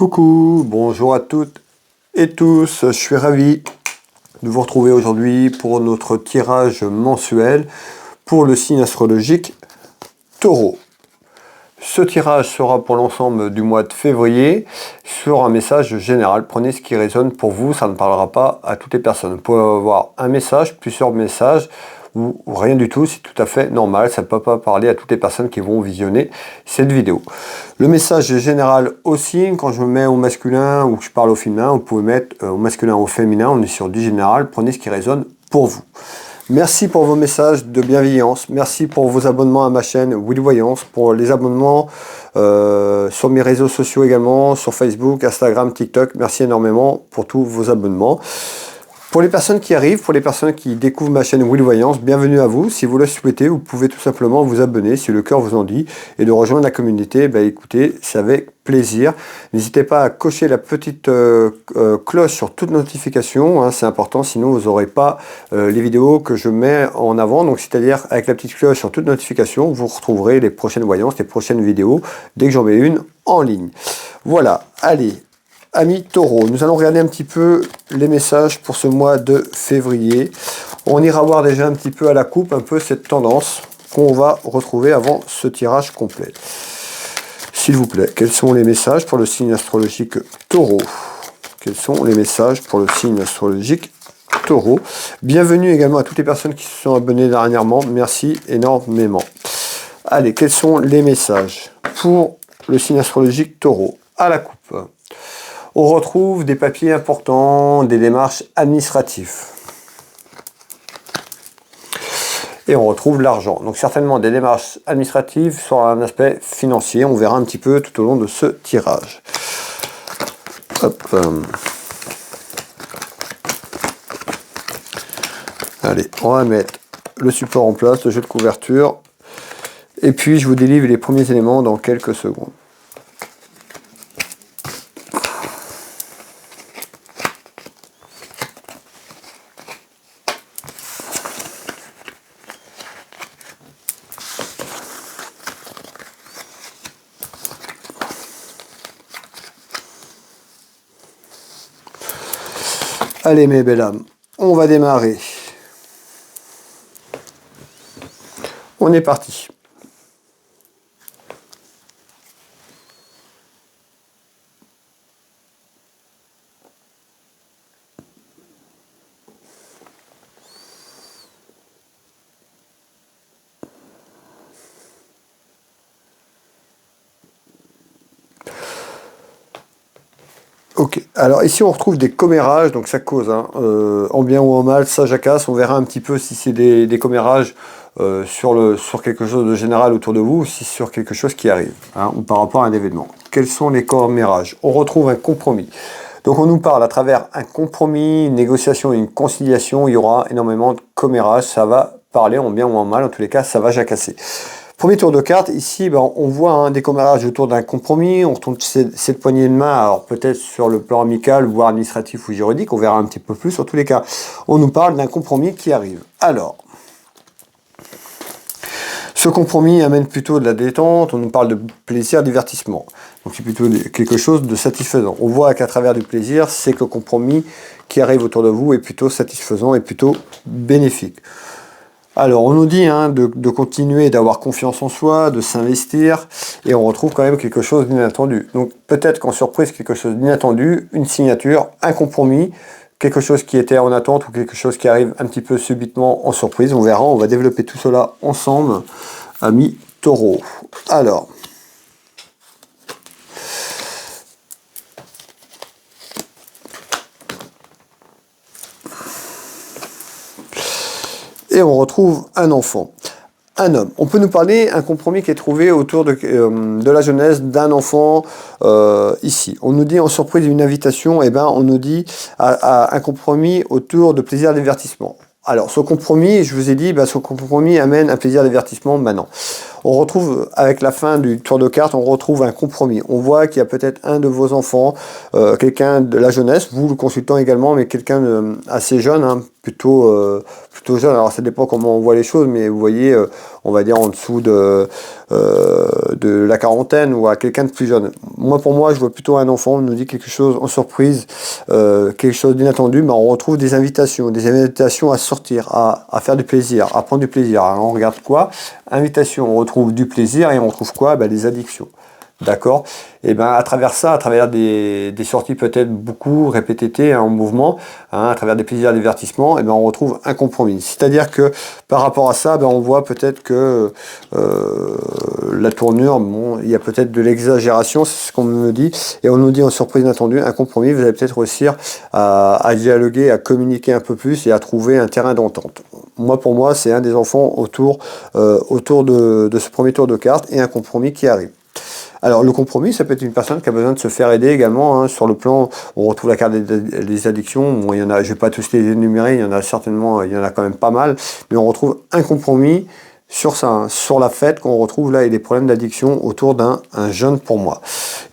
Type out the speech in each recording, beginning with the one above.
Coucou, bonjour à toutes et tous, je suis ravi de vous retrouver aujourd'hui pour notre tirage mensuel pour le signe astrologique Taureau. Ce tirage sera pour l'ensemble du mois de février sur un message général. Prenez ce qui résonne pour vous, ça ne parlera pas à toutes les personnes. Vous pouvez avoir un message, plusieurs messages ou rien du tout, c'est tout à fait normal. Ça ne peut pas parler à toutes les personnes qui vont visionner cette vidéo. Le message général au signe, quand je me mets au masculin ou que je parle au féminin, vous pouvez mettre au masculin ou au féminin, on est sur du général. Prenez ce qui résonne pour vous. Merci pour vos messages de bienveillance, merci pour vos abonnements à ma chaîne Willy Voyance, pour les abonnements sur mes réseaux sociaux également, sur Facebook, Instagram, TikTok. Merci énormément pour tous vos abonnements. Pour les personnes qui arrivent, pour les personnes qui découvrent ma chaîne Willy Voyance, bienvenue à vous. Si vous le souhaitez, vous pouvez tout simplement vous abonner si le cœur vous en dit et de rejoindre la communauté. Écoutez, c'est avec plaisir. N'hésitez pas à cocher la petite cloche sur toute notification, hein, c'est important, sinon vous n'aurez pas les vidéos que je mets en avant. Donc c'est-à-dire avec la petite cloche sur toute notification, vous retrouverez les prochaines voyances, les prochaines vidéos dès que j'en mets une en ligne. Voilà, allez. Amis Taureau, nous allons regarder un petit peu les messages pour ce mois de février. On ira voir déjà un petit peu à la coupe, un peu cette tendance qu'on va retrouver avant ce tirage complet. S'il vous plaît, quels sont les messages pour le signe astrologique Taureau? Quels sont les messages pour le signe astrologique Taureau? Bienvenue également à toutes les personnes qui se sont abonnées dernièrement. Merci énormément. Allez, quels sont les messages pour le signe astrologique Taureau? À la coupe. On retrouve des papiers importants, des démarches administratives. Et on retrouve l'argent. Donc certainement des démarches administratives sur un aspect financier. On verra un petit peu tout au long de ce tirage. Hop. Allez, on va mettre le support en place, le jeu de couverture. Et puis je vous délivre les premiers éléments dans quelques secondes. Allez mes belles âmes, on va démarrer. On est parti. Ok, alors ici on retrouve des commérages, donc ça cause, hein, en bien ou en mal, ça jacasse. On verra un petit peu si c'est des commérages sur quelque chose de général autour de vous, ou si sur quelque chose qui arrive, hein, ou par rapport à un événement. Quels sont les commérages? On retrouve un compromis. Donc on nous parle à travers un compromis, une négociation et une conciliation, il y aura énormément de commérages, ça va parler en bien ou en mal, en tous les cas ça va jacasser. Premier tour de carte, ici on voit des commérages autour d'un compromis, on retrouve cette poignée de main, alors peut-être sur le plan amical, voire administratif ou juridique, on verra un petit peu plus, en tous les cas, on nous parle d'un compromis qui arrive. Alors, ce compromis amène plutôt de la détente, on nous parle de plaisir, divertissement, donc c'est plutôt quelque chose de satisfaisant. On voit qu'à travers du plaisir, c'est que le compromis qui arrive autour de vous est plutôt satisfaisant et plutôt bénéfique. Alors, on nous dit de continuer, d'avoir confiance en soi, de s'investir, et on retrouve quand même quelque chose d'inattendu. Donc, peut-être qu'en surprise, quelque chose d'inattendu, une signature, un compromis, quelque chose qui était en attente ou quelque chose qui arrive un petit peu subitement en surprise. On verra, on va développer tout cela ensemble, amis Taureau. Alors, et on retrouve un enfant, un homme. On peut nous parler d'un compromis qui est trouvé autour de la jeunesse d'un enfant ici. On nous dit en surprise une invitation, et on nous dit à un compromis autour de plaisir et divertissement. Alors ce compromis, je vous ai dit, ce compromis amène un plaisir et divertissement maintenant. On retrouve, avec la fin du tour de carte, on retrouve un compromis. On voit qu'il y a peut-être un de vos enfants, quelqu'un de la jeunesse, vous le consultant également, mais quelqu'un assez jeune, plutôt jeune. Alors ça dépend comment on voit les choses, mais vous voyez, on va dire en dessous de la quarantaine ou à quelqu'un de plus jeune. Moi, pour moi, je vois plutôt un enfant. On nous dit quelque chose en surprise, quelque chose d'inattendu, mais on retrouve des invitations à sortir, à faire du plaisir, à prendre du plaisir. Alors, on regarde quoi? Invitation, on retrouve du plaisir et on retrouve quoi? Des addictions. D'accord? Et bien à travers ça, à travers des sorties peut-être beaucoup répétées en mouvement, à travers des plaisirs divertissements, et ben on retrouve un compromis. C'est-à-dire que par rapport à ça, on voit peut-être que la tournure, bon, il y a peut-être de l'exagération, c'est ce qu'on me dit, et on nous dit en surprise inattendue, un compromis, vous allez peut-être réussir à dialoguer, à communiquer un peu plus et à trouver un terrain d'entente. Moi, pour moi, c'est un des enfants autour de ce premier tour de cartes et un compromis qui arrive. Alors le compromis, ça peut être une personne qui a besoin de se faire aider également, sur le plan, on retrouve la carte des addictions, bon, il y en a, je ne vais pas tous les énumérer, il y en a certainement, il y en a quand même pas mal, mais on retrouve un compromis sur ça, sur la fête qu'on retrouve là et des problèmes d'addiction autour d'un jeune pour moi.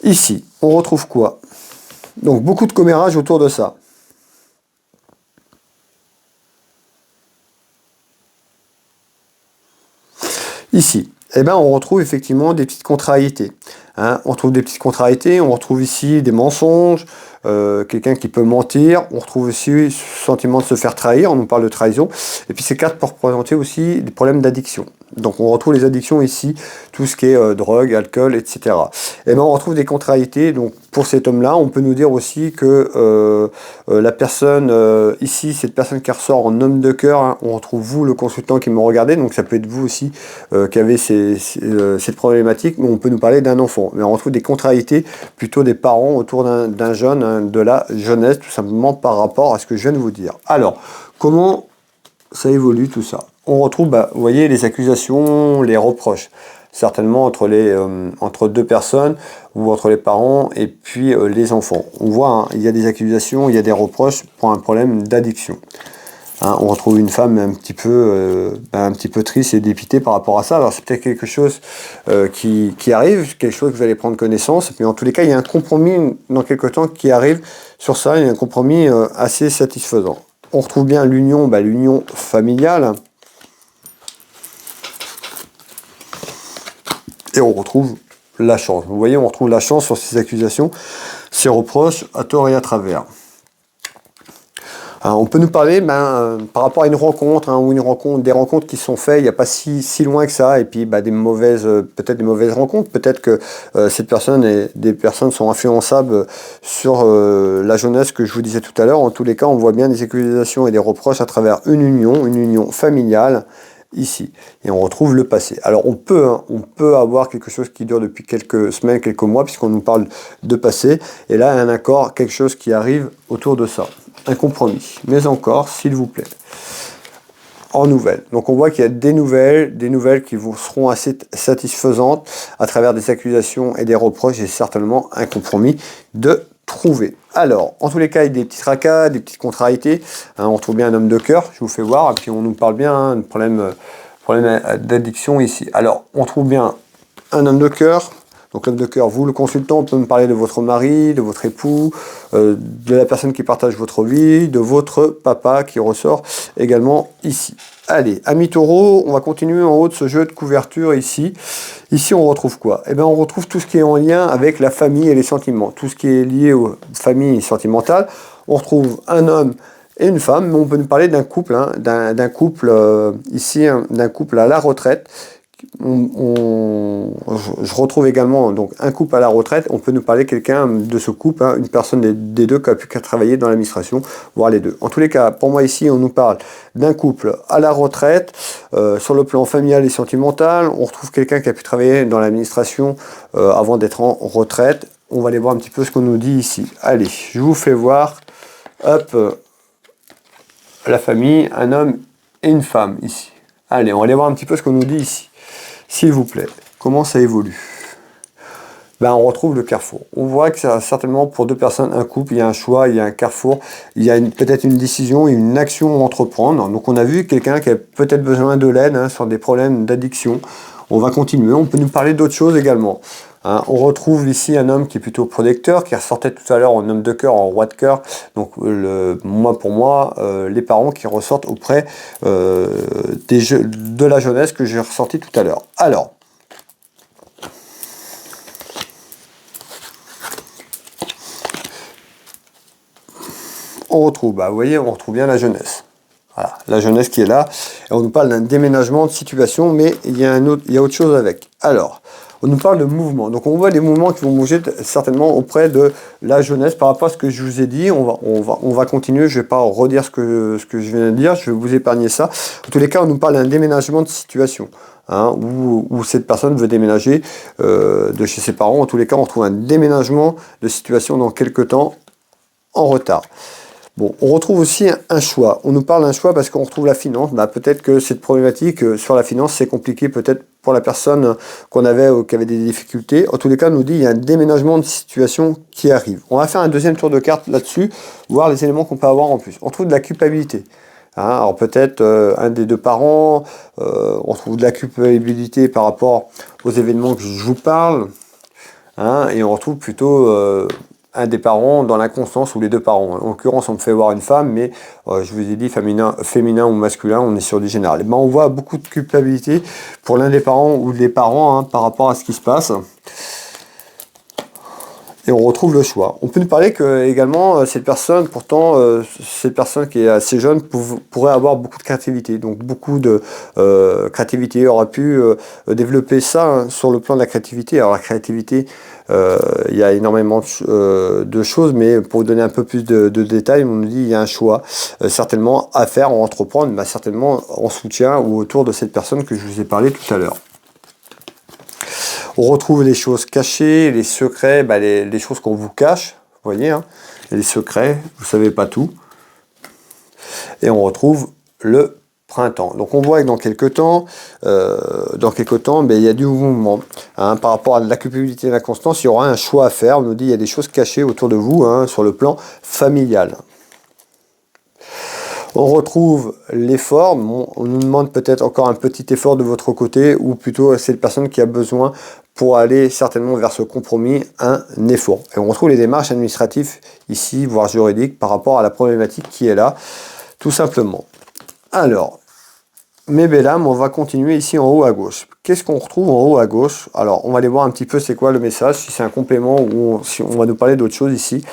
Ici, on retrouve quoi? Donc beaucoup de commérage autour de ça. Ici, on retrouve effectivement des petites contrariétés. On retrouve des petites contrariétés, on retrouve ici des mensonges, quelqu'un qui peut mentir, on retrouve aussi le sentiment de se faire trahir, on nous parle de trahison, et puis ces cartes pour représenter aussi des problèmes d'addiction. Donc on retrouve les addictions ici, tout ce qui est drogue, alcool, etc. On retrouve des contrariétés, donc pour cet homme-là, on peut nous dire aussi que la personne, ici, cette personne qui ressort en homme de cœur, on retrouve vous, le consultant qui me regardez, donc ça peut être vous aussi qui avez cette problématique, mais on peut nous parler d'un enfant. Mais on retrouve des contrariétés, plutôt des parents autour d'un jeune, de la jeunesse, tout simplement par rapport à ce que je viens de vous dire. Alors, comment ça évolue tout ça? On retrouve, vous voyez, les accusations, les reproches, certainement entre deux personnes ou entre les parents et puis les enfants. On voit, il y a des accusations, il y a des reproches pour un problème d'addiction. On retrouve une femme un petit peu triste et dépitée par rapport à ça. Alors c'est peut-être quelque chose qui arrive, quelque chose que vous allez prendre connaissance. Mais en tous les cas, il y a un compromis dans quelque temps qui arrive sur ça. Il y a un compromis assez satisfaisant. On retrouve bien l'union familiale. Et on retrouve la chance. Vous voyez, on retrouve la chance sur ces accusations, ces reproches, à tort et à travers. On peut nous parler par rapport à une rencontre, ou des rencontres qui sont faites il n'y a pas si loin que ça, et puis peut-être des mauvaises rencontres, peut-être que cette personne et des personnes sont influençables sur la jeunesse que je vous disais tout à l'heure. En tous les cas, on voit bien des accusations et des reproches à travers une union familiale, ici, et on retrouve le passé. Alors on peut avoir quelque chose qui dure depuis quelques semaines, quelques mois, puisqu'on nous parle de passé, et là un accord, quelque chose qui arrive autour de ça, un compromis, mais encore, s'il vous plaît, en nouvelles. Donc on voit qu'il y a des nouvelles qui seront assez satisfaisantes à travers des accusations et des reproches, et certainement un compromis de trouver. Alors, en tous les cas, il y a des petits tracas, des petites contrariétés. On retrouve bien un homme de cœur, je vous fais voir, et puis on nous parle bien de problème d'addiction ici. Alors, on trouve bien un homme de cœur. Donc l'homme de cœur, vous le consultant, on peut me parler de votre mari, de votre époux, de la personne qui partage votre vie, de votre papa qui ressort également ici. Allez, amis taureaux, on va continuer en haut de ce jeu de couverture ici. Ici, on retrouve quoi? On retrouve tout ce qui est en lien avec la famille et les sentiments. Tout ce qui est lié aux familles sentimentales. On retrouve un homme et une femme, mais on peut nous parler d'un couple, d'un couple ici, d'un couple à la retraite. Je retrouve également donc un couple à la retraite. On peut nous parler quelqu'un de ce couple, une personne des deux qui a pu travailler dans l'administration, voire les deux. En tous les cas, pour moi ici, on nous parle d'un couple à la retraite, sur le plan familial et sentimental. On retrouve quelqu'un qui a pu travailler dans l'administration avant d'être en retraite. On va aller voir un petit peu ce qu'on nous dit ici. Allez, je vous fais voir. Hop, la famille, un homme et une femme ici. Allez, on va aller voir un petit peu ce qu'on nous dit ici. S'il vous plaît, comment ça évolue? On retrouve le carrefour. On voit que c'est certainement pour deux personnes, un couple, il y a un choix, il y a un carrefour, il y a peut-être une décision, une action à entreprendre. Donc on a vu quelqu'un qui a peut-être besoin de l'aide sur des problèmes d'addiction. On va continuer, on peut nous parler d'autres choses également. Hein. On retrouve ici un homme qui est plutôt protecteur, qui ressortait tout à l'heure en homme de cœur, en roi de cœur. Donc pour moi, les parents qui ressortent auprès de la jeunesse que j'ai ressorti tout à l'heure. Alors, on retrouve, vous voyez, on retrouve bien la jeunesse. Voilà, la jeunesse qui est là. Et on nous parle d'un déménagement de situation, mais il y a autre chose avec. Alors, on nous parle de mouvement. Donc on voit les mouvements qui vont bouger certainement auprès de la jeunesse par rapport à ce que je vous ai dit. On va continuer. Je ne vais pas redire ce que je viens de dire. Je vais vous épargner ça. En tous les cas, on nous parle d'un déménagement de situation. Hein, où cette personne veut déménager de chez ses parents. En tous les cas, on trouve un déménagement de situation dans quelques temps en retard. Bon, on retrouve aussi un choix. On nous parle d'un choix parce qu'on retrouve la finance. Peut-être que cette problématique sur la finance, c'est compliqué peut-être pour la personne qu'on avait ou qui avait des difficultés. En tous les cas, on nous dit qu'il y a un déménagement de situation qui arrive. On va faire un deuxième tour de carte là-dessus, voir les éléments qu'on peut avoir en plus. On trouve de la culpabilité. Hein, alors peut-être un des deux parents, on trouve de la culpabilité par rapport aux événements que je vous parle. Hein, et on retrouve plutôt... un des parents dans l'inconstance ou les deux parents. En l'occurrence, on me fait voir une femme, mais je vous ai dit féminin ou masculin, on est sur du général. Et on voit beaucoup de culpabilité pour l'un des parents ou des parents hein, par rapport à ce qui se passe. Et on retrouve le choix. On peut nous parler que également cette personne, pourtant, cette personne qui est assez jeune pourrait avoir beaucoup de créativité. Donc beaucoup de créativité, aura pu développer ça hein, sur le plan de la créativité. Alors la créativité, il y a énormément de choses, mais pour vous donner un peu plus de détails, on nous dit qu'il y a un choix certainement à faire, à entreprendre, mais certainement en soutien ou autour de cette personne que je vous ai parlé tout à l'heure. On retrouve les choses cachées, les secrets, les choses qu'on vous cache, vous voyez, hein, les secrets, vous ne savez pas tout. Et on retrouve le printemps. Donc on voit que dans quelques temps, il y a du mouvement. Hein, par rapport à la culpabilité et la constance, il y aura un choix à faire. On nous dit qu'il y a des choses cachées autour de vous hein, sur le plan familial. On retrouve l'effort, on nous demande peut-être encore un petit effort de votre côté, ou plutôt c'est la personne qui a besoin pour aller certainement vers ce compromis, un effort. Et on retrouve les démarches administratives ici, voire juridiques, par rapport à la problématique qui est là, tout simplement. Alors, mes belles âmes, on va continuer ici en haut à gauche. Qu'est-ce qu'on retrouve en haut à gauche? Alors, on va aller voir un petit peu c'est quoi le message, si c'est un complément ou si on va nous parler d'autre chose ici.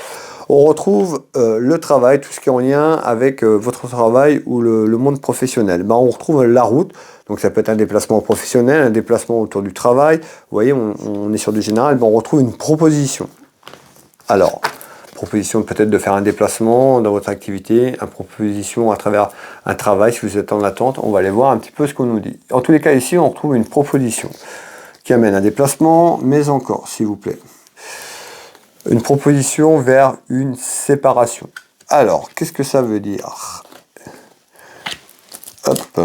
On retrouve le travail, tout ce qui est en lien avec votre travail ou le monde professionnel. On retrouve la route, donc ça peut être un déplacement professionnel, un déplacement autour du travail. Vous voyez, on est sur du général, on retrouve une proposition. Alors, proposition peut-être de faire un déplacement dans votre activité, une proposition à travers un travail si vous êtes en attente. On va aller voir un petit peu ce qu'on nous dit. En tous les cas, ici, on retrouve une proposition qui amène un déplacement, mais encore, s'il vous plaît. Une proposition vers une séparation. Alors, qu'est-ce que ça veut dire? Hop.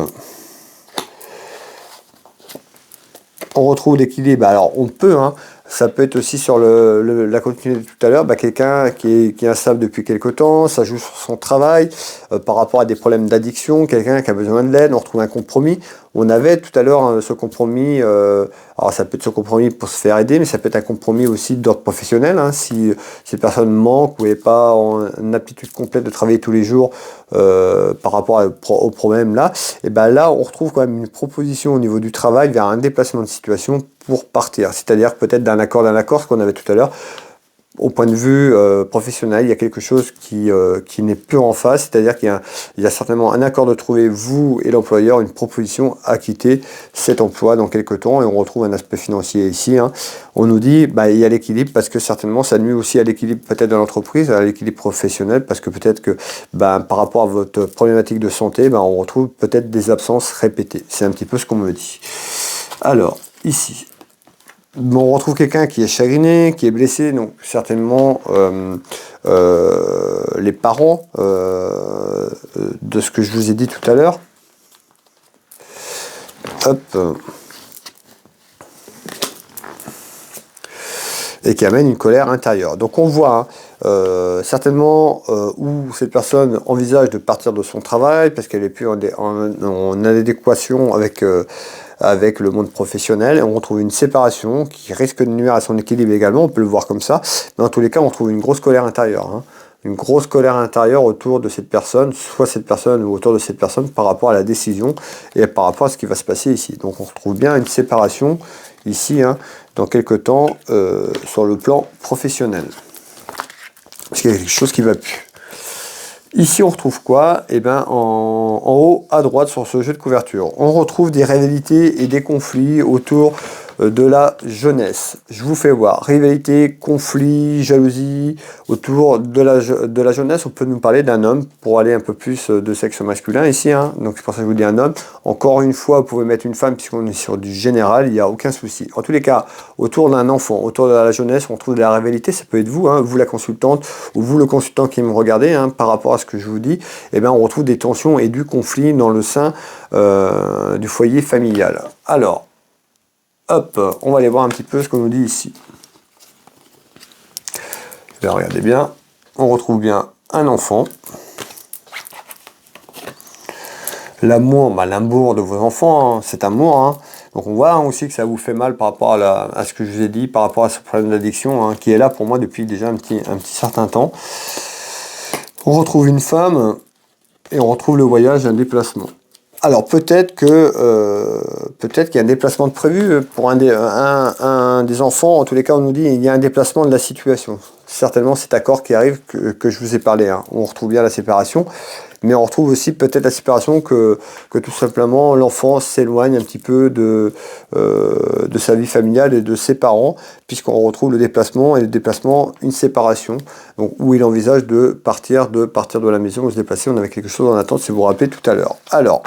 On retrouve l'équilibre. Alors, on peut, hein, ça peut être aussi sur la continuité de tout à l'heure, quelqu'un qui est instable depuis quelque temps, ça joue sur son travail, par rapport à des problèmes d'addiction, quelqu'un qui a besoin de l'aide, on retrouve un compromis. On avait tout à l'heure ce compromis, alors ça peut être ce compromis pour se faire aider, mais ça peut être un compromis aussi d'ordre professionnel, hein, si ces personnes manquent ou n'est pas en aptitude complète de travailler tous les jours par rapport au problème là, et là on retrouve quand même une proposition au niveau du travail vers un déplacement de situation pour partir, c'est-à-dire peut-être d'un accord, ce qu'on avait tout à l'heure. Au point de vue professionnel, il y a quelque chose qui n'est plus en face, c'est-à-dire qu'il y a certainement un accord de trouver, vous et l'employeur, une proposition à quitter cet emploi dans quelques temps, et on retrouve un aspect financier ici. Hein. On nous dit il y a l'équilibre, parce que certainement ça nuit aussi à l'équilibre peut-être de l'entreprise, à l'équilibre professionnel, parce que peut-être que par rapport à votre problématique de santé, on retrouve peut-être des absences répétées. C'est un petit peu ce qu'on me dit. Alors, ici... on retrouve quelqu'un qui est chagriné, qui est blessé, donc certainement les parents de ce que je vous ai dit tout à l'heure. Hop. Et qui amène une colère intérieure. Donc on voit certainement où cette personne envisage de partir de son travail parce qu'elle est plus en adéquation avec, avec le monde professionnel. Et on retrouve une séparation qui risque de nuire à son équilibre également, on peut le voir comme ça. Mais dans tous les cas, on trouve une grosse colère intérieure. Hein. Une grosse colère intérieure autour de cette personne, soit cette personne ou autour de cette personne par rapport à la décision et par rapport à ce qui va se passer ici. Donc on retrouve bien une séparation ici, hein, dans quelques temps, sur le plan professionnel. Parce qu'il y a quelque chose qui ne va plus. Ici, on retrouve quoi? Eh bien, en haut à droite sur ce jeu de couverture, on retrouve des rivalités et des conflits autour de la jeunesse. Je vous fais voir. Rivalité, conflit, jalousie autour de la jeunesse. On peut nous parler d'un homme pour aller un peu plus de sexe masculin ici. Hein. Donc, c'est pour ça que je vous dis un homme. Encore une fois, vous pouvez mettre une femme puisqu'on est sur du général. Il n'y a aucun souci. En tous les cas, autour d'un enfant, autour de la jeunesse, on trouve de la rivalité. Ça peut être vous, hein, vous la consultante ou vous le consultant qui me regardez, hein, par rapport à ce que je vous dis. Eh bien, on retrouve des tensions et du conflit dans le sein du foyer familial. Alors, hop, on va aller voir un petit peu ce qu'on nous dit ici. Et bien, regardez bien, on retrouve bien un enfant. L'amour, bah, l'amour de vos enfants, hein, c'est amour. Hein. Donc on voit aussi que ça vous fait mal par rapport à ce que je vous ai dit, par rapport à ce problème d'addiction, hein, qui est là pour moi depuis déjà un petit certain temps. On retrouve une femme et on retrouve le voyage, un déplacement. Alors peut-être qu'il y a un déplacement de prévu pour un des enfants. En tous les cas, on nous dit qu'il y a un déplacement de la situation. Certainement cet accord qui arrive que je vous ai parlé. Hein. On retrouve bien la séparation. Mais on retrouve aussi peut-être la séparation que tout simplement l'enfant s'éloigne un petit peu de sa vie familiale et de ses parents, puisqu'on retrouve le déplacement, et le déplacement, une séparation, donc où il envisage de partir de la maison, de se déplacer. On avait quelque chose en attente, si vous vous rappelez tout à l'heure. Alors,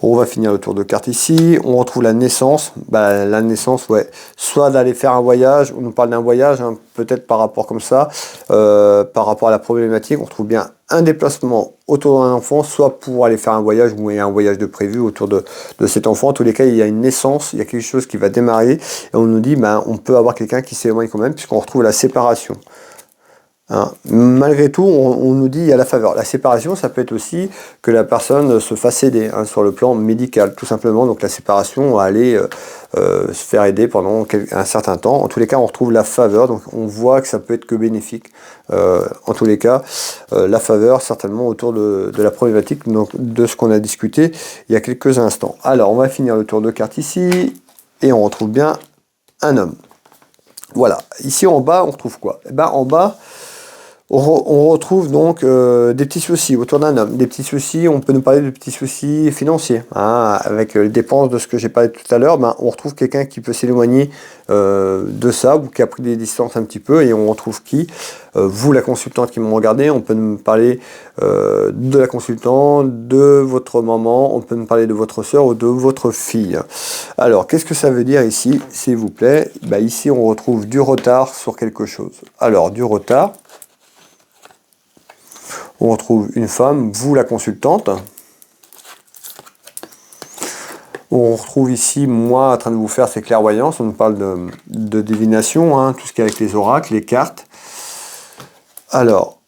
on va finir le tour de carte ici. On retrouve la naissance. Bah, la naissance, ouais. Soit d'aller faire un voyage. On nous parle d'un voyage, hein, peut-être par rapport comme ça, par rapport à la problématique. On retrouve bien un déplacement autour d'un enfant, soit pour aller faire un voyage, ou il y a un voyage de prévu autour de cet enfant. En tous les cas, il y a une naissance, il y a quelque chose qui va démarrer. Et on nous dit, bah, on peut avoir quelqu'un qui s'éloigne quand même, puisqu'on retrouve la séparation. Hein. Malgré tout, on nous dit il y a la faveur. La séparation, ça peut être aussi que la personne se fasse aider, hein, sur le plan médical, tout simplement. Donc la séparation va aller se faire aider pendant un certain temps. En tous les cas, on retrouve la faveur. Donc on voit que ça peut être que bénéfique. En tous les cas, la faveur, certainement autour de la problématique, donc, de ce qu'on a discuté il y a quelques instants. Alors, on va finir le tour de carte ici. Et on retrouve bien un homme. Voilà. Ici, en bas, on retrouve quoi? Eh ben, en bas, on retrouve donc des petits soucis autour d'un homme. Des petits soucis, on peut nous parler de petits soucis financiers. Hein, avec les dépenses de ce que j'ai parlé tout à l'heure, ben, on retrouve quelqu'un qui peut s'éloigner de ça, ou qui a pris des distances un petit peu, et on retrouve qui? Vous, la consultante qui m'ont regardé, on peut nous parler de la consultante, de votre maman, on peut nous parler de votre soeur ou de votre fille. Alors, qu'est-ce que ça veut dire ici, s'il vous plaît? Ben, ici, on retrouve du retard sur quelque chose. Alors, du retard. On retrouve une femme, vous la consultante. On retrouve ici, moi, en train de vous faire ces clairvoyances. On nous parle de divination, hein, tout ce qui est avec les oracles, les cartes. Alors,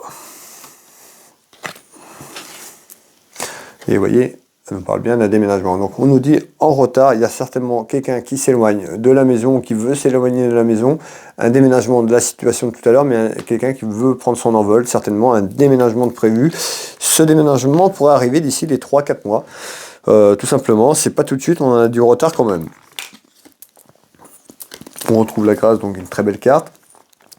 et vous voyez, ça nous parle bien d'un déménagement. Donc on nous dit en retard, il y a certainement quelqu'un qui s'éloigne de la maison, qui veut s'éloigner de la maison, un déménagement de la situation de tout à l'heure, mais quelqu'un qui veut prendre son envol, certainement un déménagement de prévu. Ce déménagement pourrait arriver d'ici les 3-4 mois. Tout simplement, c'est pas tout de suite, on a du retard quand même. On retrouve la grâce, donc une très belle carte.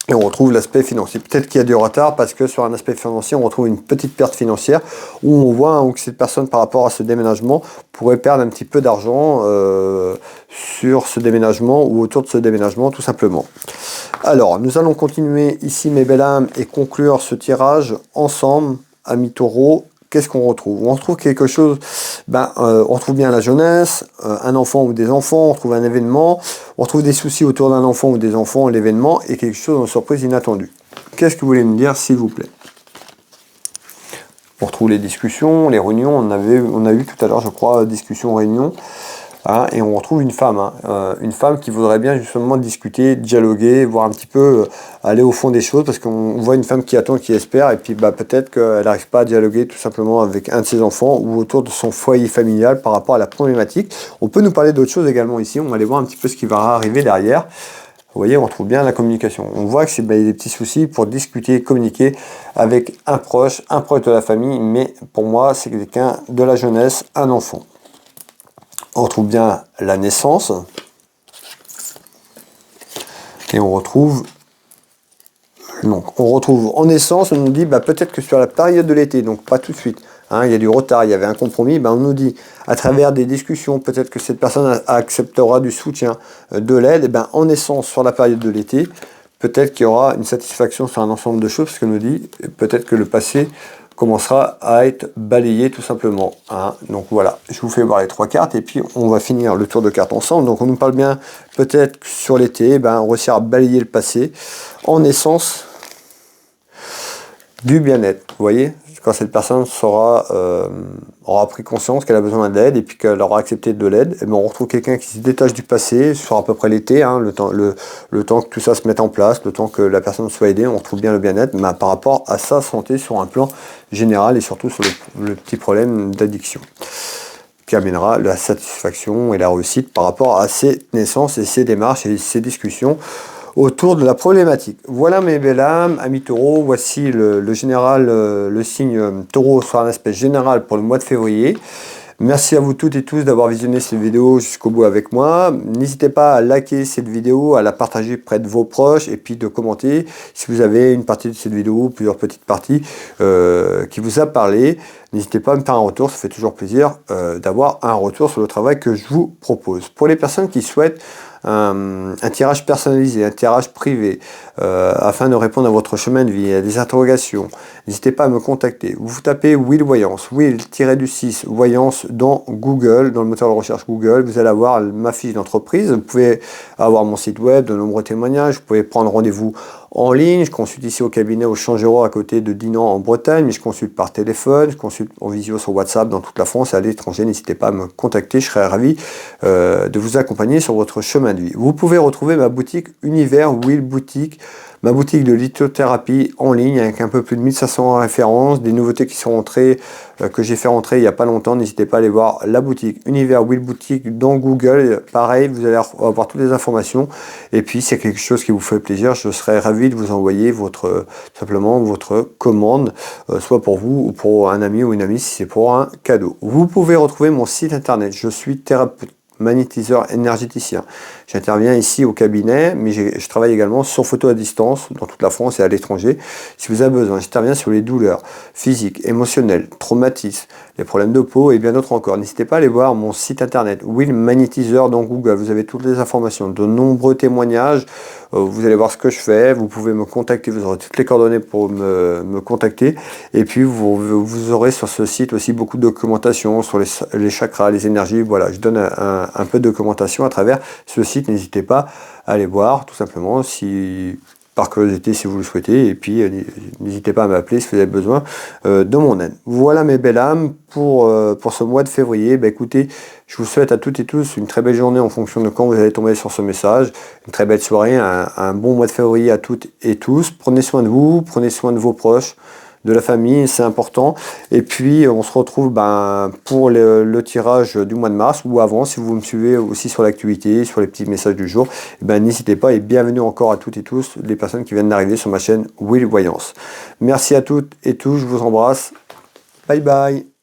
Et on retrouve l'aspect financier. Peut-être qu'il y a du retard parce que sur un aspect financier, on retrouve une petite perte financière où on voit, hein, que cette personne, par rapport à ce déménagement, pourrait perdre un petit peu d'argent sur ce déménagement ou autour de ce déménagement, tout simplement. Alors, nous allons continuer ici, mes belles âmes, et conclure ce tirage ensemble, amis taureaux. Qu'est-ce qu'on retrouve? On retrouve quelque chose, on retrouve bien la jeunesse, un enfant ou des enfants, on retrouve un événement, on retrouve des soucis autour d'un enfant ou des enfants, l'événement, et quelque chose de surprise inattendue. Qu'est-ce que vous voulez me dire, s'il vous plaît? On retrouve les discussions, les réunions, on a vu tout à l'heure, je crois, discussion, réunion. Hein, et on retrouve une femme, une femme qui voudrait bien justement discuter, dialoguer, voir un petit peu, aller au fond des choses, parce qu'on voit une femme qui attend, qui espère, et puis peut-être qu'elle n'arrive pas à dialoguer tout simplement avec un de ses enfants ou autour de son foyer familial par rapport à la problématique. On peut nous parler d'autres choses également ici, on va aller voir un petit peu ce qui va arriver derrière. Vous voyez, on retrouve bien la communication. On voit que c'est des petits soucis pour discuter, communiquer avec un proche de la famille, mais pour moi, c'est quelqu'un de la jeunesse, un enfant. On retrouve bien la naissance. Et on retrouve... Donc, on retrouve en naissance, on nous dit peut-être que sur la période de l'été, donc pas tout de suite, il y a du retard, il y avait un compromis, on nous dit à travers des discussions, peut-être que cette personne acceptera du soutien, de l'aide, en naissance sur la période de l'été, peut-être qu'il y aura une satisfaction sur un ensemble de choses, parce qu'on nous dit peut-être que le passé commencera à être balayé tout simplement. Donc voilà, je vous fais voir les 3 cartes et puis on va finir le tour de cartes ensemble. Donc on nous parle bien peut-être sur l'été, on réussira à balayer le passé. En naissance, du bien-être, vous voyez, quand cette personne aura pris conscience qu'elle a besoin d'aide et puis qu'elle aura accepté de l'aide, on retrouve quelqu'un qui se détache du passé sur à peu près l'été, le temps que tout ça se mette en place, le temps que la personne soit aidée, on retrouve bien le bien-être, par rapport à sa santé sur un plan général et surtout sur le petit problème d'addiction, qui amènera la satisfaction et la réussite par rapport à ses naissances et ses démarches et ses discussions autour de la problématique. Voilà mes belles âmes, amis taureaux, voici le général, le signe taureau sur un aspect général pour le mois de février. Merci à vous toutes et tous d'avoir visionné cette vidéo jusqu'au bout avec moi. N'hésitez pas à liker cette vidéo, à la partager près de vos proches et puis de commenter si vous avez une partie de cette vidéo, plusieurs petites parties qui vous a parlé. N'hésitez pas à me faire un retour, ça fait toujours plaisir d'avoir un retour sur le travail que je vous propose. Pour les personnes qui souhaitent un tirage personnalisé, un tirage privé, afin de répondre à votre chemin de vie, à des interrogations, n'hésitez pas à me contacter. Vous tapez Will Voyance, Will-du-6 Voyance dans Google, dans le moteur de recherche Google, vous allez avoir ma fiche d'entreprise, vous pouvez avoir mon site web, de nombreux témoignages, vous pouvez prendre rendez-vous en ligne, je consulte ici au cabinet au Changero à côté de Dinan en Bretagne, mais je consulte par téléphone, je consulte en visio sur WhatsApp dans toute la France et à l'étranger, n'hésitez pas à me contacter, je serai ravi de vous accompagner sur votre chemin de vie. Vous pouvez retrouver ma boutique Univers Will Boutique, ma boutique de lithothérapie en ligne avec un peu plus de 1500 références, des nouveautés qui sont rentrées, que j'ai fait rentrer il n'y a pas longtemps. N'hésitez pas à aller voir la boutique Univers Will Boutique dans Google. Pareil, vous allez avoir toutes les informations. Et puis, si c'est quelque chose qui vous fait plaisir, je serai ravi de vous envoyer simplement votre commande, soit pour vous ou pour un ami ou une amie si c'est pour un cadeau. Vous pouvez retrouver mon site internet. Je suis thérapeute, magnétiseur énergéticien. J'interviens ici au cabinet, mais je travaille également sur photo à distance dans toute la France et à l'étranger. Si vous avez besoin, j'interviens sur les douleurs physiques, émotionnelles, traumatismes, les problèmes de peau et bien d'autres encore. N'hésitez pas à aller voir mon site internet Will Magnétiseur dans Google. Vous avez toutes les informations, de nombreux témoignages. Vous allez voir ce que je fais. Vous pouvez me contacter. Vous aurez toutes les coordonnées pour me contacter. Et puis vous aurez sur ce site aussi beaucoup de documentation sur les chakras, les énergies. Voilà, je donne un peu de documentation à travers ce site. N'hésitez pas à aller voir tout simplement par curiosité si vous le souhaitez, et puis n'hésitez pas à m'appeler si vous avez besoin de mon aide. Voilà mes belles âmes pour ce mois de février. Écoutez, je vous souhaite à toutes et tous une très belle journée en fonction de quand vous allez tomber sur ce message, une très belle soirée, un bon mois de février à toutes et tous. Prenez soin de vous, prenez soin de vos proches, de la famille, c'est important. Et puis on se retrouve pour le tirage du mois de mars ou avant, si vous me suivez aussi sur l'actualité, sur les petits messages du jour, n'hésitez pas et bienvenue encore à toutes et tous les personnes qui viennent d'arriver sur ma chaîne Will Voyance. Merci à toutes et tous, je vous embrasse. Bye bye.